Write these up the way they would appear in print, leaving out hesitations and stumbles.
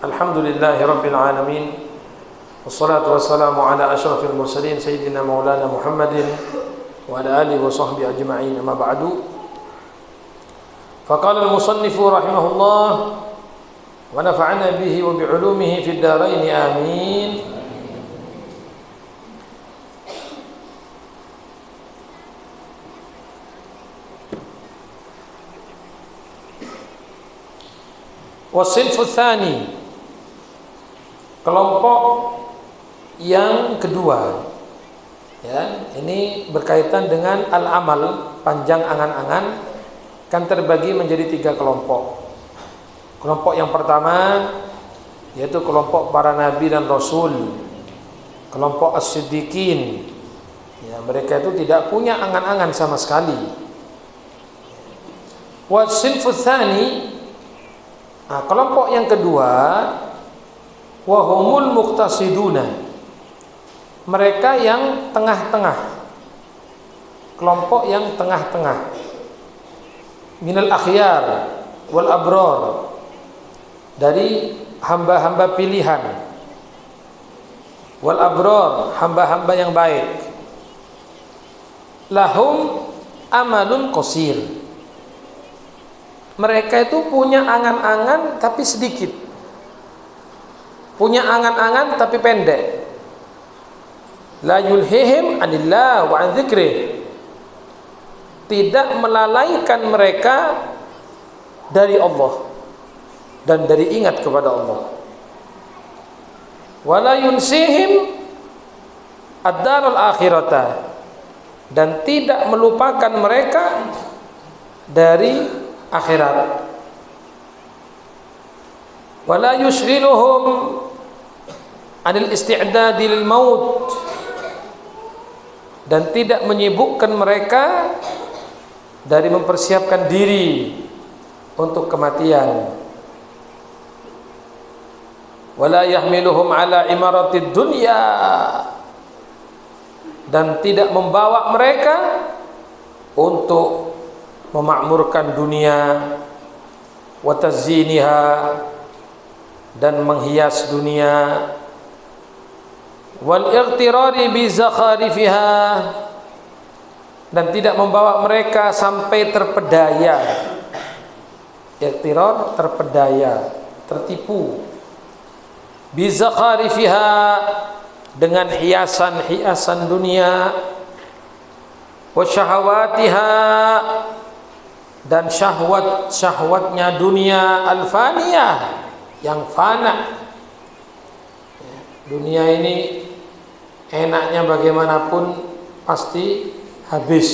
Alhamdulillahi Rabbil Alamin. Wassalatu wassalamu ala ashrafil mursalin Sayyidina Maulana Muhammadin wa ala alihi wa sahbihi ajma'in, amma ba'du. Faqala al-musannifu rahimahullah wa nafa'ana bihi wa bi'ulumihi fid darain, amin. Wasilfu tsani, kelompok yang kedua, ya, ini berkaitan dengan al-amal, panjang angan-angan, kan terbagi menjadi 3 kelompok. Kelompok yang pertama yaitu kelompok para nabi dan rasul, kelompok as-siddiqin, ya, mereka itu tidak punya angan-angan sama sekali. Wasilfu tsani, nah, kelompok yang kedua, wahumul muqtasiduna, mereka yang tengah-tengah, kelompok yang tengah-tengah, minal akhyar wal abror, dari hamba-hamba pilihan, wal abror, hamba-hamba yang baik. Lahum amalun qasir, mereka itu punya angan-angan tapi sedikit, punya angan-angan tapi pendek. La yulhihim anillah wa an dzikrih, tidak melalaikan mereka dari Allah dan dari ingat kepada Allah. Wala yunsihim ad-darul akhirata, dan tidak melupakan mereka dari akhirat. Wala yushghiluhum anil isti'dadi lil maut, dan tidak menyibukkan mereka dari mempersiapkan diri untuk kematian. Wala yahmiluhum ala imaratid dunya, dan tidak membawa mereka untuk memakmurkan dunia, wa tazyiniha, dan menghias dunia, wal ightirari bi zakharifiha, dan tidak membawa mereka sampai terpedaya. Ightirar, terpedaya, tertipu. Bi zakharifiha, dengan hiasan-hiasan dunia, wa syahawatiha, dan syahwat-syahwatnya dunia, al-faniyah, yang fana. Dunia ini enaknya bagaimanapun pasti habis.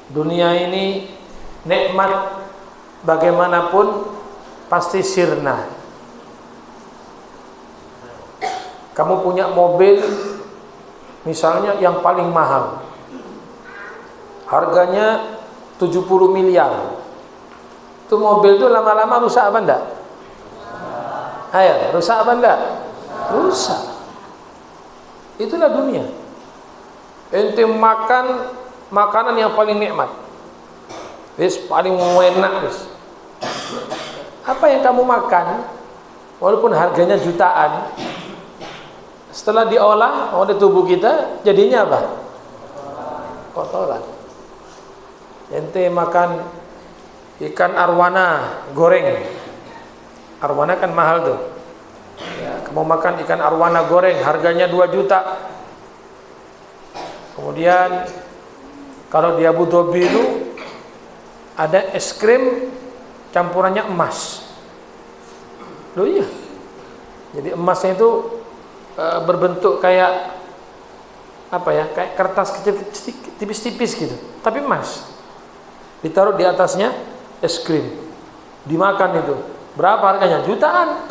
Dunia ini nikmat bagaimanapun pasti sirna. Kamu punya mobil misalnya yang paling mahal, harganya 70 miliar. Itu mobil itu lama-lama rusak apa enggak? Ayo, rusak apa enggak? Rusak. Itulah dunia. Ente makan makanan yang paling nikmat, wis paling enak wis. Apa yang kamu makan, walaupun harganya jutaan, setelah diolah oleh tubuh kita jadinya apa? Kotoran. Ente makan ikan arwana goreng, arwana kan mahal tuh, ya, kamu makan ikan arwana goreng harganya 2 juta. Kemudian kalau di Abu Dhabi itu ada es krim campurannya emas. Loh iya, jadi emasnya itu berbentuk kayak apa ya, kayak kertas kecil, tipis-tipis gitu, tapi emas. Ditaruh di atasnya es krim, dimakan itu. Berapa harganya? Jutaan.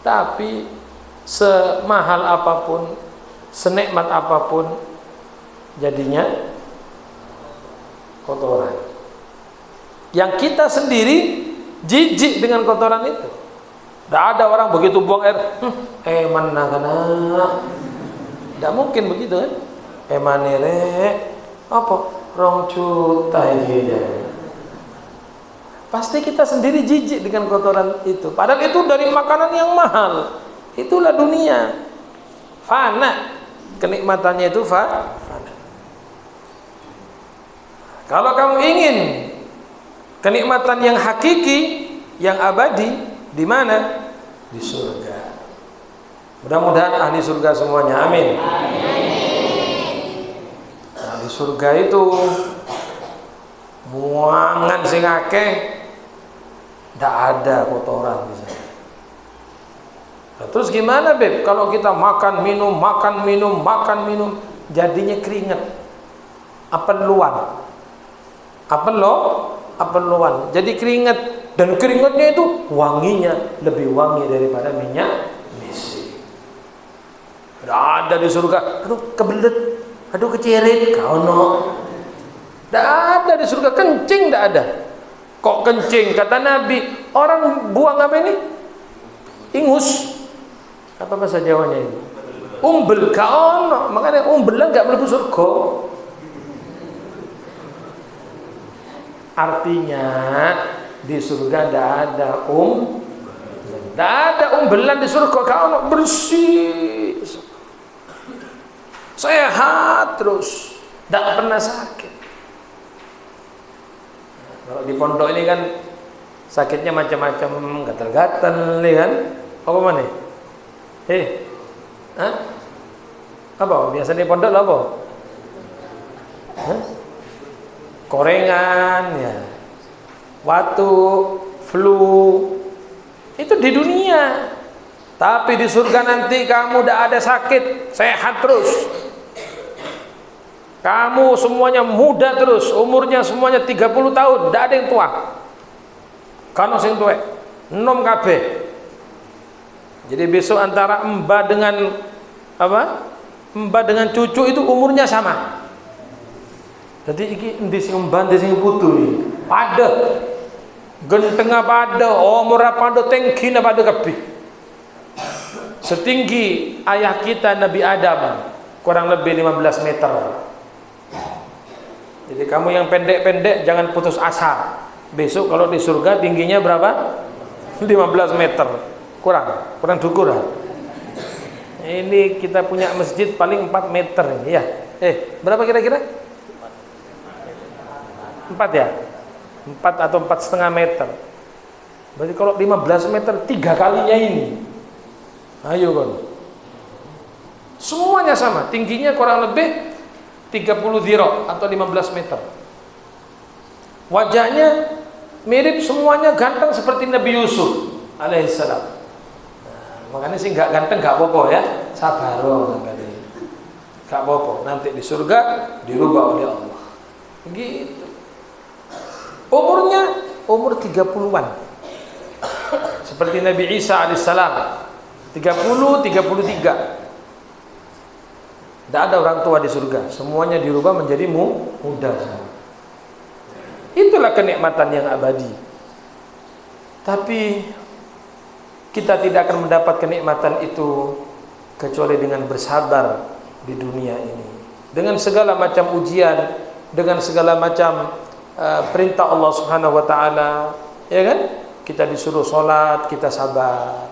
Tapi semahal apapun, senikmat apapun, jadinya kotoran. Yang kita sendiri jijik dengan kotoran itu. Tidak ada orang begitu buang air, mana kana. Tidak mungkin begitu kan? Manere apa? 2 juta ini. pasti kita sendiri jijik dengan kotoran itu. Padahal itu dari makanan yang mahal. Itulah dunia. Fana. Kenikmatannya itu fana. Kalau kamu ingin kenikmatan yang hakiki, yang abadi, di mana? Di surga. Mudah-mudahan ahli surga semuanya. Amin. Nah, di surga itu muangan sing akeh, ndak ada kotoran di sana. Nah, terus gimana, Beb? Kalau kita makan minum, jadinya keringat. Apeluan. Jadi keringat, dan keringatnya itu wanginya lebih wangi daripada minyak misik. Ada di surga. Aduh kebelet, aduh kecirit, kauno. Tidak ada di surga, kencing tidak ada. Kok kencing? Kata Nabi, orang buang apa ini? Ingus. Apa bahasa Jawanya ini? Umbel, kauno. Makanya umbelan nggak mlebu surga. Artinya di surga tidak ada tidak ada umbelan di surga. Kauno bersih, sehat terus, tidak pernah sakit. Kalau di pondok ini kan sakitnya macam-macam, gatal-gatal, nih kan? Apa mana? Apa? Biasa di pondok apa? Korengan, ya, watu, flu, itu di dunia. Tapi di surga nanti kamu tidak ada sakit, sehat terus. Kamu semuanya muda terus, umurnya semuanya 30 tahun, tidak ada yang tua. Kano sing tuwek, enom kabeh. Jadi besok antara mbah dengan apa? Mbah dengan cucu itu umurnya sama. Jadi iki endi sing mbah, endi sing putu iki? Padha. Genteng padha, umur padha, tinggi padha kabeh. Setinggi ayah kita Nabi Adam, kurang lebih 15 meter. Jadi kamu yang pendek-pendek jangan putus asa. Besok kalau di surga tingginya berapa? 15 meter. Kurang dukur. Ini kita punya masjid paling 4 meter ya. Berapa kira-kira? 4 ya? 4 atau 4,5 meter. Berarti kalau 15 meter 3 kalinya ini. Ayo kan. Semuanya sama, tingginya kurang lebih 30 dhira atau 15 meter. Wajahnya mirip, semuanya ganteng seperti Nabi Yusuf alaihissalam. Makanya sih nggak ganteng nggak apa-apa ya, sabar nggak apa-apa. Nanti di surga dirubah oleh Allah. Begitu. Umurnya umur 30-an. Seperti Nabi Isa alaihissalam 30-33. Tidak ada orang tua di surga, semuanya dirubah menjadi muda. Itulah kenikmatan yang abadi. Tapi kita tidak akan mendapat kenikmatan itu kecuali dengan bersabar di dunia ini, dengan segala macam ujian, dengan segala macam perintah Allah Subhanahu wa taala, ya kan? Kita disuruh sholat, kita sabar.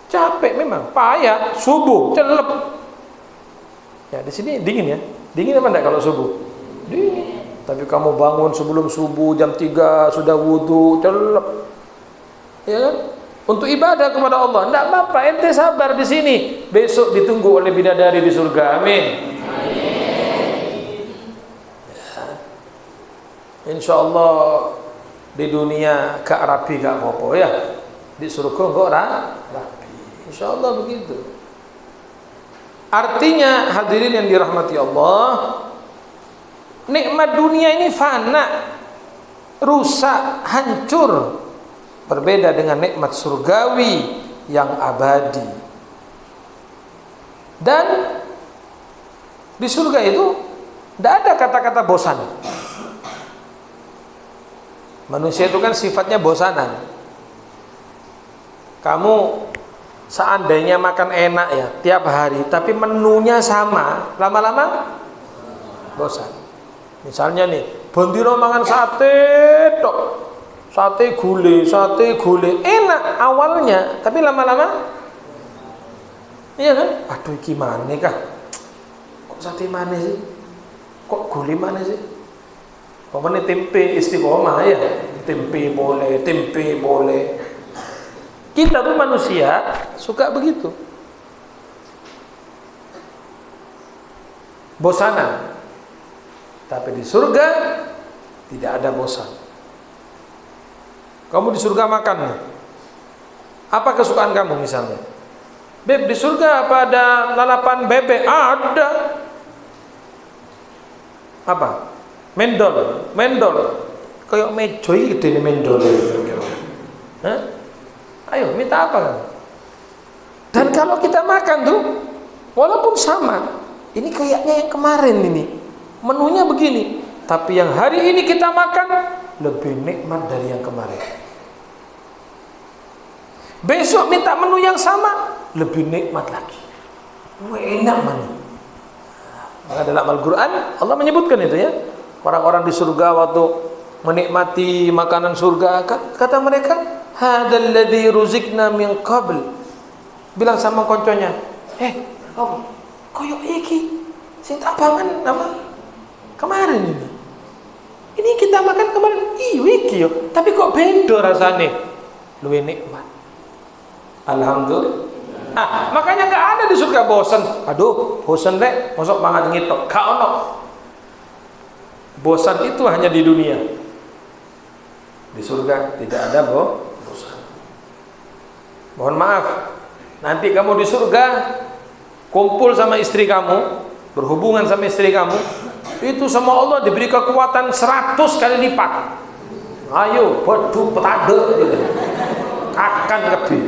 Capek memang, payah, subuh celep. Ya, di sini dingin ya. Dingin apa enggak kalau subuh? Dingin. Tapi kamu bangun sebelum subuh jam 3 sudah wudu, celep. Ya kan? Untuk ibadah kepada Allah. Enggak apa-apa, ente sabar di sini. Besok ditunggu oleh bidadari di surga. Amin. Ya. Insyaallah di dunia gak rapi gak apa-apa ya. Di surga kok rapi. Insyaallah begitu. Artinya hadirin yang dirahmati Allah, nikmat dunia ini fana, rusak, hancur. Berbeda dengan nikmat surgawi yang abadi. Dan di surga itu tidak ada kata-kata bosan. Manusia itu kan sifatnya bosanan. Kamu seandainya makan enak ya tiap hari, tapi menunya sama, lama-lama bosan. Misalnya nih, bendino mangan sate tok sate gule, enak awalnya, tapi lama-lama, iya kan? Aduh, gimana kah? Kok sate mana sih? Kok gule mana sih? Pokoknya tempe istiqomah ya, tempe boleh. Kita tuh manusia suka begitu, bosanan. Tapi di surga tidak ada bosan. Kamu di surga makan nih, apa kesukaan kamu misalnya? Beb, di surga apa ada lalapan bebek? Ada. Apa? Mendol. Kayak mejo iki gede nih mendol. Hah? Ayo, minta apa kan? Dan kalau kita makan tuh, walaupun sama, ini kayaknya yang kemarin ini, menunya begini, tapi yang hari ini kita makan lebih nikmat dari yang kemarin. Besok minta menu yang sama, lebih nikmat lagi. Enak mana? Maka dalam Al-Quran Allah menyebutkan itu ya. Orang-orang di surga waktu menikmati makanan surga, kata mereka, hadzal ladzi ruzikna min qabl. Bilang sama konconya, koyo iki sing tak pangan apa? Kemarin ini. Ini kita makan kemarin, iki yo, tapi kok beda rasane. Luwih nikmat. Alhamdulillah. Makanya nggak ada di surga bosan. Aduh, bosan rek, mosok mangan ngitok. Gak ono. Bosan itu hanya di dunia. Di surga tidak ada bosan. Mohon maaf, nanti kamu di surga kumpul sama istri kamu, berhubungan sama istri kamu, itu sama Allah diberi kekuatan 100 kali lipat. Ayo, bedu petade gitu. Akan kebi.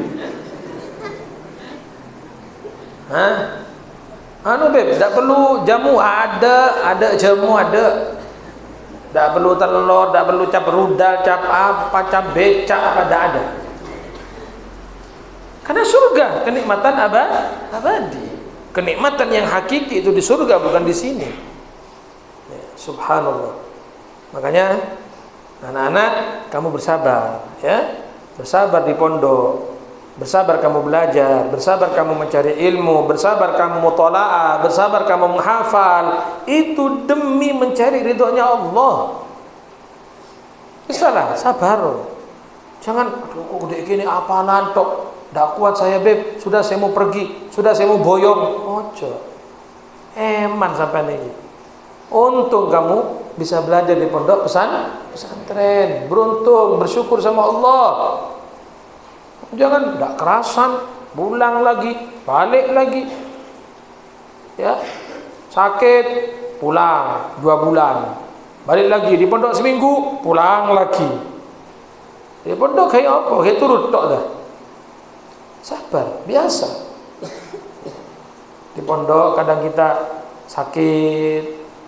Beb, tidak perlu jamu, ada jamu ada. Tidak perlu telur, tidak perlu cap rudal, cap apa, cap becak, apa, tidak ada. Karena surga kenikmatan abadi. Kenikmatan yang hakiki itu di surga, bukan di sini. Ya, subhanallah. Makanya anak-anak, kamu bersabar, ya, bersabar di pondok. Bersabar kamu belajar, bersabar kamu mencari ilmu, bersabar kamu mutola'ah, bersabar kamu menghafal. Itu demi mencari ridhonya Allah. Isalah, sabar. Jangan, aduh kok gede gini apalan tok. Nggak kuat saya beb, sudah saya mau pergi, sudah saya mau boyong. Ojo. Eman sampai ini. Untung kamu bisa belajar di pondok pesantren. Beruntung, bersyukur sama Allah. Jangan tidak kerasan, pulang lagi, balik lagi, ya, sakit, pulang 2 bulan, balik lagi di pondok seminggu, pulang lagi. Di pondok kayak apa? Kayak turut tok dah. Sabar, biasa. Di pondok kadang kita sakit,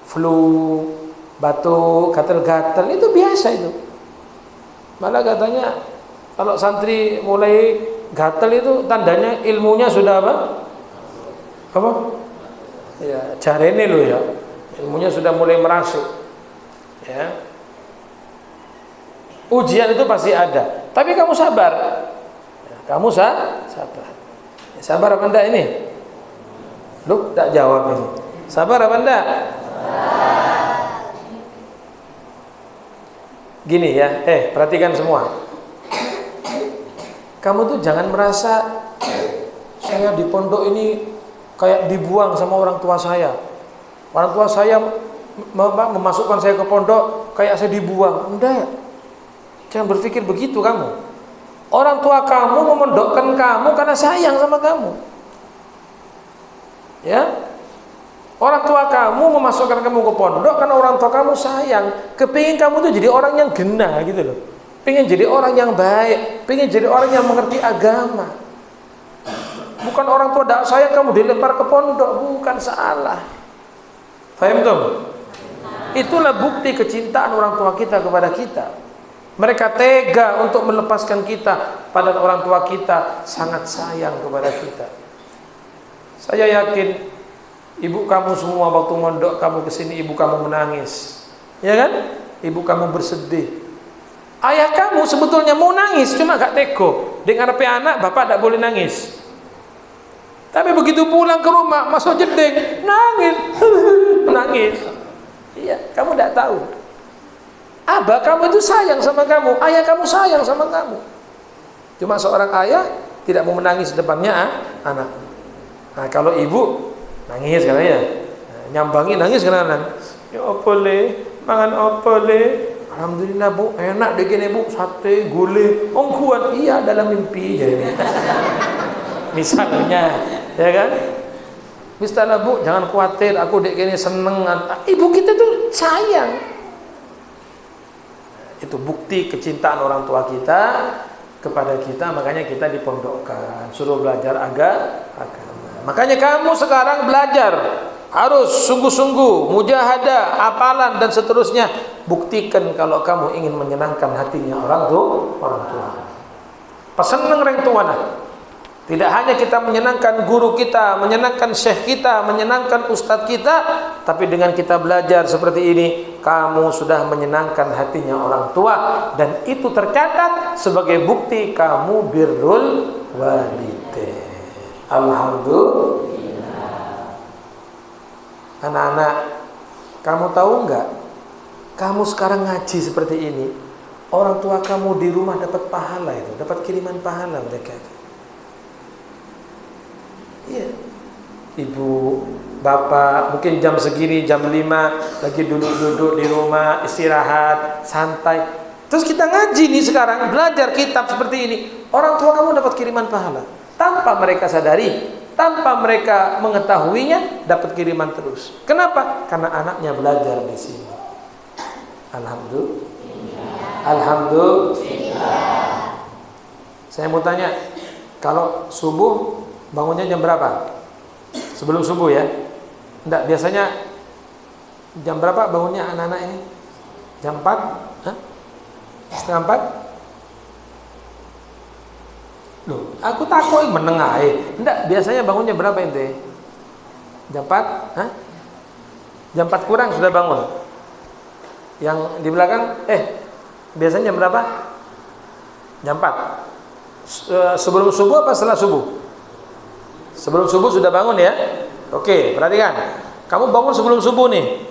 flu, batuk, gatal-gatal, itu biasa itu. Malah katanya kalau santri mulai gatal itu tandanya ilmunya sudah apa? Ya, jarene lo ya. Ilmunya sudah mulai merasuk. Ya. Ujian itu pasti ada. Tapi kamu sabar. Ya, kamu sabar. Ya, sabar apa enggak ini? Lu tak jawab ini. Sabar apa enggak? Gini ya, perhatikan semua. Kamu tuh jangan merasa saya di pondok ini kayak dibuang sama orang tua saya. Orang tua saya memasukkan saya ke pondok kayak saya dibuang. Enggak. Jangan berpikir begitu kamu. Orang tua kamu memondokkan kamu karena sayang sama kamu. Ya. Orang tua kamu memasukkan kamu ke pondok karena orang tua kamu sayang. Kepingin kamu tuh jadi orang yang genah gitu loh. Pengen jadi orang yang baik, pengen jadi orang yang mengerti agama. Bukan orang tua tidak sayang kamu dilempar ke pondok, bukan, salah. Faham tuh? Itulah bukti kecintaan orang tua kita kepada kita. Mereka tega untuk melepaskan kita, padahal orang tua kita sangat sayang kepada kita. Saya yakin ibu kamu semua waktu mondok kamu kesini, ibu kamu menangis, ya kan? Ibu kamu bersedih. Ayah kamu sebetulnya mau nangis, cuma gak tega. Dengan anak, bapak tak boleh nangis. Tapi begitu pulang ke rumah, masuk jeding, nangis. Nangis. Iya, kamu tak tahu. Abah kamu itu sayang sama kamu, ayah kamu sayang sama kamu. Cuma seorang ayah tidak mau menangis depannya anak. Nah, kalau ibu nangis kan ya, nyambangi nangis kan. Ya apa le, mangan apa le? Alhamdulillah bu, enak deh gini bu, sate, gulai, ongkuan, iya dalam mimpi jadi. Misalnya, ya kan? Misalnya bu, jangan khawatir, aku dek gini seneng. Ibu kita tuh sayang. Itu bukti kecintaan orang tua kita kepada kita, makanya kita dipondokkan, suruh belajar agama. Makanya kamu sekarang belajar harus sungguh-sungguh, mujahadah, hafalan dan seterusnya. Buktikan kalau kamu ingin menyenangkan hatinya orang tua. Peseneng orang tua nah. Tidak hanya kita menyenangkan guru kita, menyenangkan syekh kita, menyenangkan ustadz kita, tapi dengan kita belajar seperti ini, kamu sudah menyenangkan hatinya orang tua, dan itu tercatat sebagai bukti kamu birrul walidain. Alhamdulillah. Anak-anak, kamu tahu nggak? Kamu sekarang ngaji seperti ini, orang tua kamu di rumah dapat pahala itu, dapat kiriman pahala mereka itu. Iya. Ibu, bapak, mungkin jam segini, jam 5 lagi duduk-duduk di rumah, istirahat, santai. Terus kita ngaji nih sekarang, belajar kitab seperti ini. Orang tua kamu dapat kiriman pahala. Tanpa mereka sadari, tanpa mereka mengetahuinya, dapat kiriman terus. Kenapa? Karena anaknya belajar di sini. Alhamdulillah. Alhamdulillah. Saya mau tanya, kalau subuh bangunnya jam berapa? Sebelum subuh ya? Enggak, biasanya jam berapa bangunnya anak-anak ini? Jam 4? Hah? Setengah 4? Loh, aku takut menengah. Enggak, biasanya bangunnya berapa ente? Jam 4? Hah? Jam 4 kurang sudah bangun. Yang di belakang, biasanya jam berapa? Jam 4. Sebelum subuh apa setelah subuh? Sebelum subuh sudah bangun ya? Oke, perhatikan. Kamu bangun sebelum subuh nih.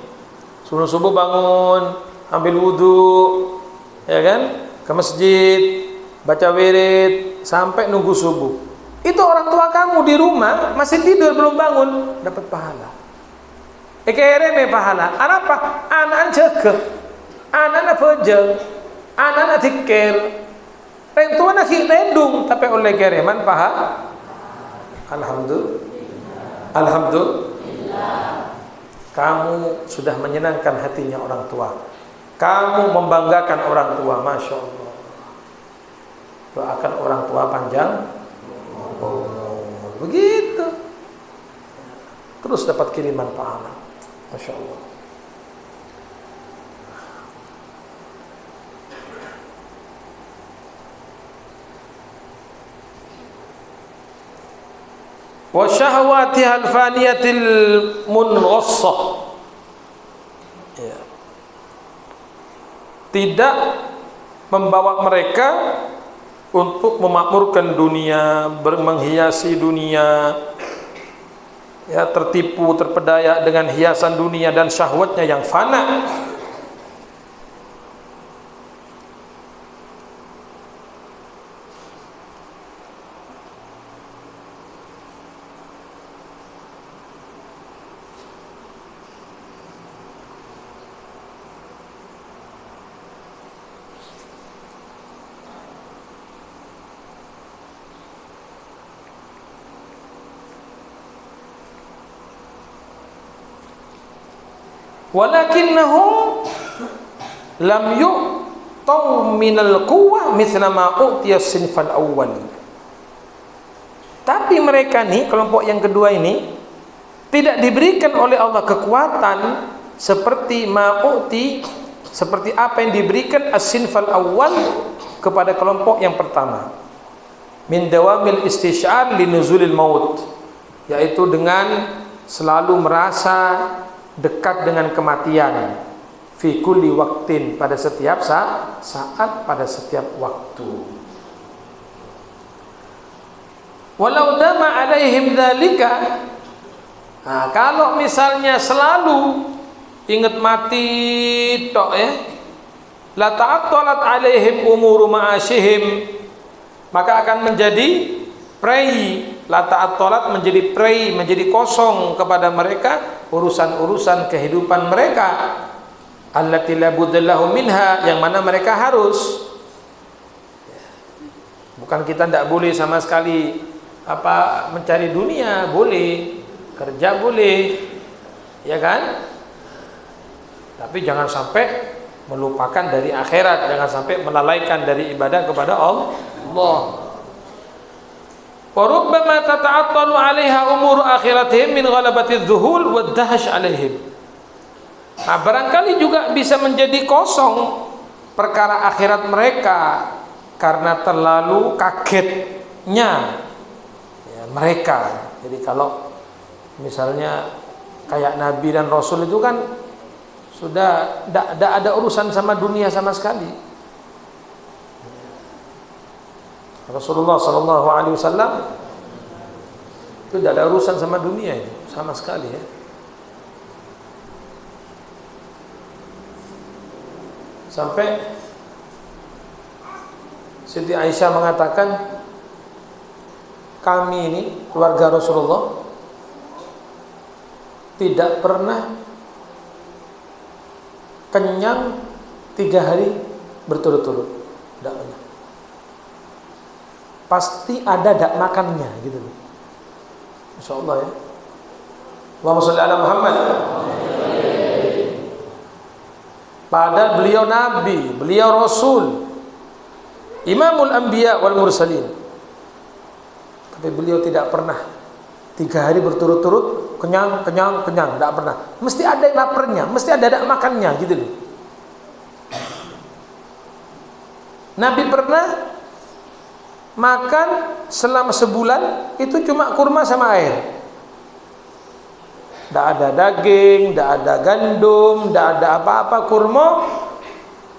Sebelum subuh bangun, ambil wudhu, ya kan? Ke masjid, baca wirid, sampai nunggu subuh. Itu orang tua kamu di rumah, masih tidur, belum bangun, dapat pahala. Ekereme pahala. Apa? Anak jaga, anak fajr, anak tikir. Orang tua nak rendung, tapi oleh kereman pahala. Alhamdulillah. Alhamdulillah. Kamu sudah menyenangkan hatinya orang tua. Kamu membanggakan orang tua, masya Allah. Doakan orang tua panjang. Begitu. Terus dapat kiriman pahala, masya Allah. Wa syahwatiha al-faniyatil munghassah. Ya. Tidak membawa mereka untuk memakmurkan dunia, menghiasi dunia, ya, tertipu, terpedaya dengan hiasan dunia dan syahwatnya yang fana. Walakinnahum lam yu'tau minal quwwah mithla ma u'tiya sinfal awwal. Tapi mereka nih, kelompok yang kedua ini, tidak diberikan oleh Allah kekuatan seperti ma'u'ti, seperti apa yang diberikan as-sinfal awwal kepada kelompok yang pertama. Min dawamil istisyar li nuzulil maut, yaitu dengan selalu merasa dekat dengan kematian. fi kulli waqtin, pada setiap saat, pada setiap waktu. Walau dama alaihim dzalika, nah, kalau misalnya selalu ingat mati tok ya, la ta'attalat alaihim umuru ma'asyihim, maka akan menjadi prei, la ta'attalat menjadi prei, menjadi kosong kepada mereka urusan-urusan kehidupan mereka, allati la buddallahu minha, yang mana mereka harus, bukan kita tidak boleh sama sekali mencari dunia, boleh kerja, boleh, ya kan, tapi jangan sampai melupakan dari akhirat, jangan sampai melalaikan dari ibadah kepada Allah. Wa rubbama tata'attalu 'alaiha umur akhiratihim min ghalabati adh-dhuhul wad-dahsh 'alaihim. Nah, barangkali juga bisa menjadi kosong perkara akhirat mereka karena terlalu kagetnya ya, mereka. Jadi kalau misalnya kayak Nabi dan Rasul itu kan sudah tidak ada urusan sama dunia sama sekali. Rasulullah Sallallahu Alaihi Wasallam itu tidak ada urusan sama dunia itu sama sekali ya. Sampai Siti Aisyah mengatakan, kami ini keluarga Rasulullah tidak pernah kenyang 3 hari berturut-turut, tidak pernah. Pasti ada dak makannya gitu. Masya Allah ya. Allahumma sholli ala Muhammad. Padahal beliau Nabi, beliau Rasul, Imamul Anbiya wal Mursalin, tapi beliau tidak pernah 3 hari berturut-turut kenyang, tidak pernah. Mesti ada laparnya, mesti ada dak makannya gitu loh. Nabi pernah makan selama sebulan itu cuma kurma sama air. Tidak ada daging, tidak ada gandum, tidak ada apa-apa, kurma,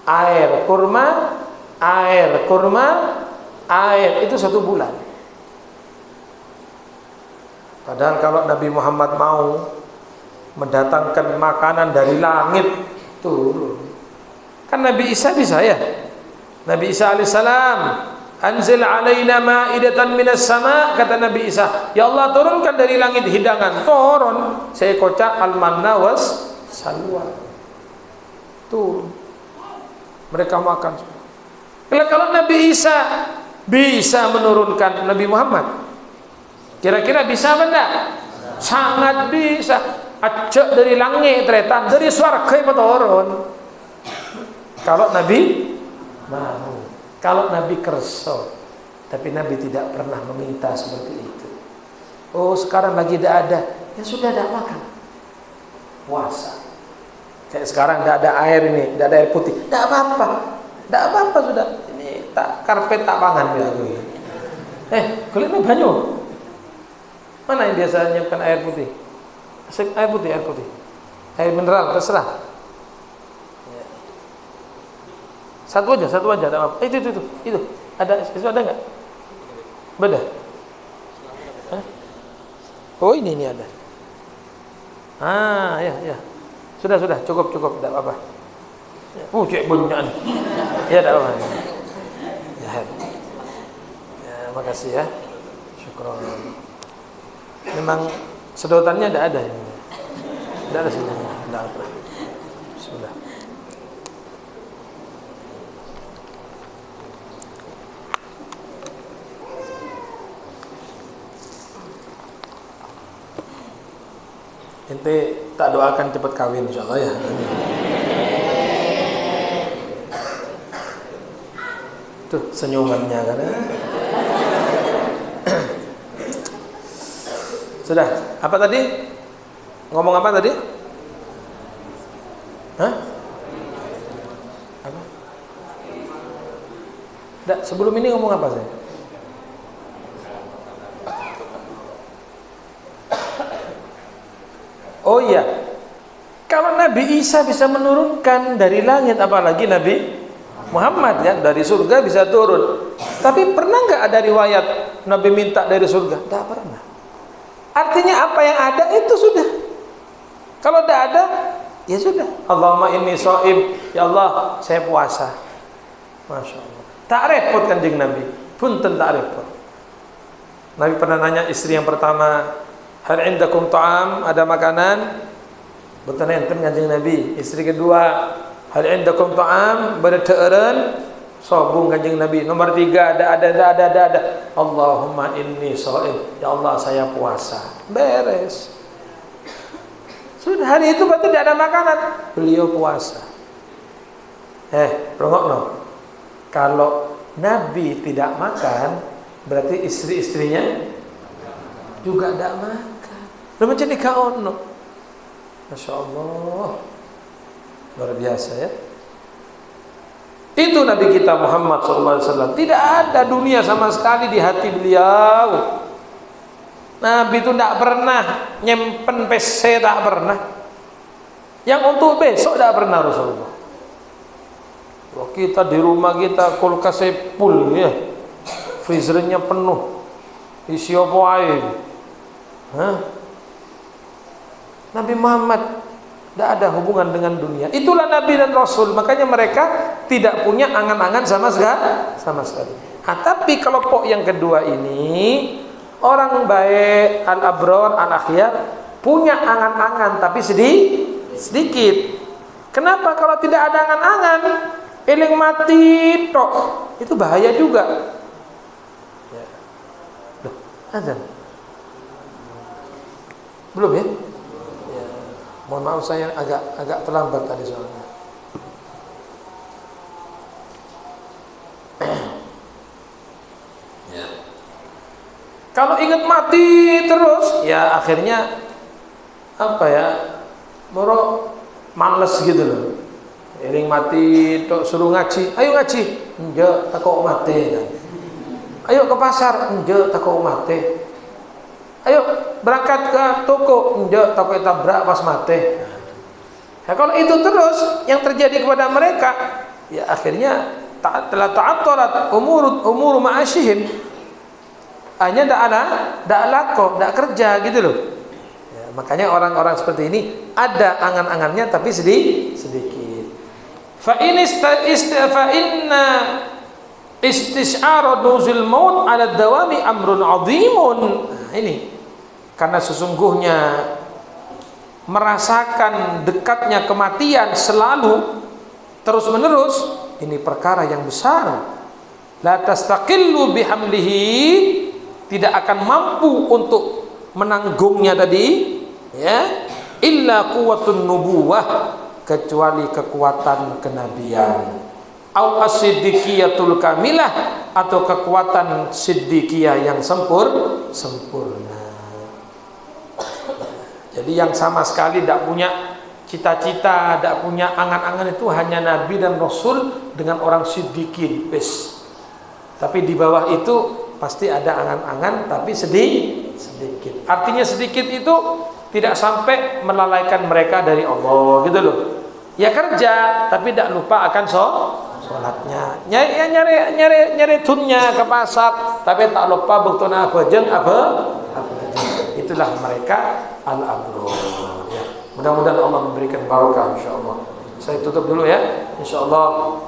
air, kurma, air, kurma, air, itu 1 bulan. Padahal kalau Nabi Muhammad mau mendatangkan makanan dari langit turun, kan Nabi Isa bisa ya. Nabi Isa alaihissalam, anzil alaina ma'idatan minas sama, kata Nabi Isa, ya Allah turunkan dari langit hidangan. Turun, saya kocak al-manna was salwa, turun, mereka makan. Kalau Nabi Isa bisa menurunkan Nabi Muhammad, kira-kira bisa benda? Sangat bisa. Acak dari langit ternyata dari swarga yang turun. Kalau Nabi mau, kalau Nabi kerso, tapi Nabi tidak pernah meminta seperti itu. Oh sekarang lagi tidak ada, ya sudah tidak makan, puasa. Kayak sekarang tidak ada air ini, tidak ada air putih, tidak apa-apa, tidak apa-apa sudah. Ini tak karpet tak pangan ya. Kulitnya banyak. Mana yang biasa menyiapkan air putih? Air putih, air mineral terserah. Satu aja, tidak apa-apa. Itu ada nggak? Beda. Hah? Oh ini ada. Ya. Sudah, cukup, tidak apa-apa. Cek banyak nih. Ya, tidak apa-apa. Ya, makasih ya. Syukron. Memang sedotannya tidak ada ini. Tidak ada sini. Tidak ada. Bismillah. Ente tak doakan cepat kawin insyaallah ya. Tuh senyumannya kan. Sudah, apa tadi? Ngomong apa tadi? Hah? Apa? Sebelum ini ngomong apa saya? Oh iya, Kalau Nabi Isa bisa menurunkan dari langit, apalagi Nabi Muhammad ya, dari surga bisa turun. Tapi pernah nggak ada riwayat Nabi minta dari surga? Tidak pernah. Artinya apa yang ada itu sudah. Kalau tidak ada, ya sudah. Allahumma inni shaim, ya Allah saya puasa. Masya Allah. Tak repot Kanjeng Nabi, punten tak repot. Nabi pernah nanya istri yang pertama, hal indakum ta'am, ada makanan? Betul enten Kanjeng Nabi. Istri kedua, hal indakum ta'am, berteureun? Sobung Kanjeng Nabi. Nomor 3, ada. Allahumma inni shaim, ya Allah saya puasa. Beres. Sudah, hari itu berarti tidak ada makanan, beliau puasa. Rongokno. Kalau Nabi tidak makan, berarti istri-istrinya juga tidak makan. Lalu jadi kaono. Masya Allah, luar biasa ya. Itu Nabi kita Muhammad SAW. Tidak ada dunia sama sekali di hati beliau. Nabi itu tidak pernah nyimpen PC, tak pernah. Yang untuk besok tidak pernah Rasulullah. Wah, kita di rumah kita kulkasnya full ya, freezernya penuh, isi apa air. Nabi Muhammad tidak ada hubungan dengan dunia. Itulah Nabi dan Rasul. Makanya mereka tidak punya angan-angan sama sekali. Tapi kelompok yang kedua ini, orang baik, al-abrar, al-akhyar, punya angan-angan tapi sedikit. Kenapa? Kalau tidak ada angan-angan, eling mati tok, itu bahaya juga. Ya. Loh, azan. Belum ya? Ya. Mohon maaf saya agak terlambat tadi soalnya. Ya. Kalau ingat mati terus, ya akhirnya apa ya? Moro males gitu loh. Eling mati tok suruh ngaji, ayo ngaji, enggak takut mati kan. Ayo ke pasar, enggak takut mati. Ayo berangkat ke toko, enggak takut tabrak pas mati. Nah, kalau itu terus yang terjadi kepada mereka, ya akhirnya telah ta'attarat umur ma'asyihim. Hanya tidak laku, tidak kerja gitu loh. Ya, makanya orang-orang seperti ini ada angan-angannya tapi sedikit. Fa inna istisyara nuzul maut ala dawami amrun azimun. Nah, ini karena sesungguhnya merasakan dekatnya kematian selalu terus menerus, ini perkara yang besar. La tastaqillu bihamlihi, tidak akan mampu untuk menanggungnya tadi ya, illa quwwatun nubuwah, kecuali kekuatan kenabian, au as-siddiqiyatul kamilah, atau kekuatan siddiqiyah yang sempurna. Jadi yang sama sekali tidak punya cita-cita, tidak punya angan-angan itu hanya Nabi dan Rasul dengan orang siddiqin bes. Tapi di bawah itu pasti ada angan-angan tapi sedikit. Artinya sedikit itu tidak sampai melalaikan mereka dari Allah gitu loh. Ya kerja tapi tidak lupa akan sholatnya. Nyari tunnya ke pasar tapi tak lupa bektuna apa. Itulah mereka al-abrar ya. Mudah-mudahan Allah memberikan barakah insyaallah. Saya tutup dulu ya. Insyaallah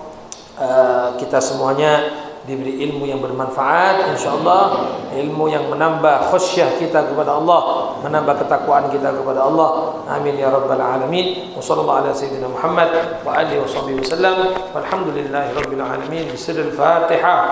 kita semuanya diberi ilmu yang bermanfaat, insyaallah ilmu yang menambah khusyah kita kepada Allah, menambah ketakwaan kita kepada Allah. Amin ya rabbal alamin. Wa sallallahu ala sayyidina Muhammad wa alihi washabbihi wasallam. Walhamdulillahi rabbil alamin. Bismillahil Fatihah.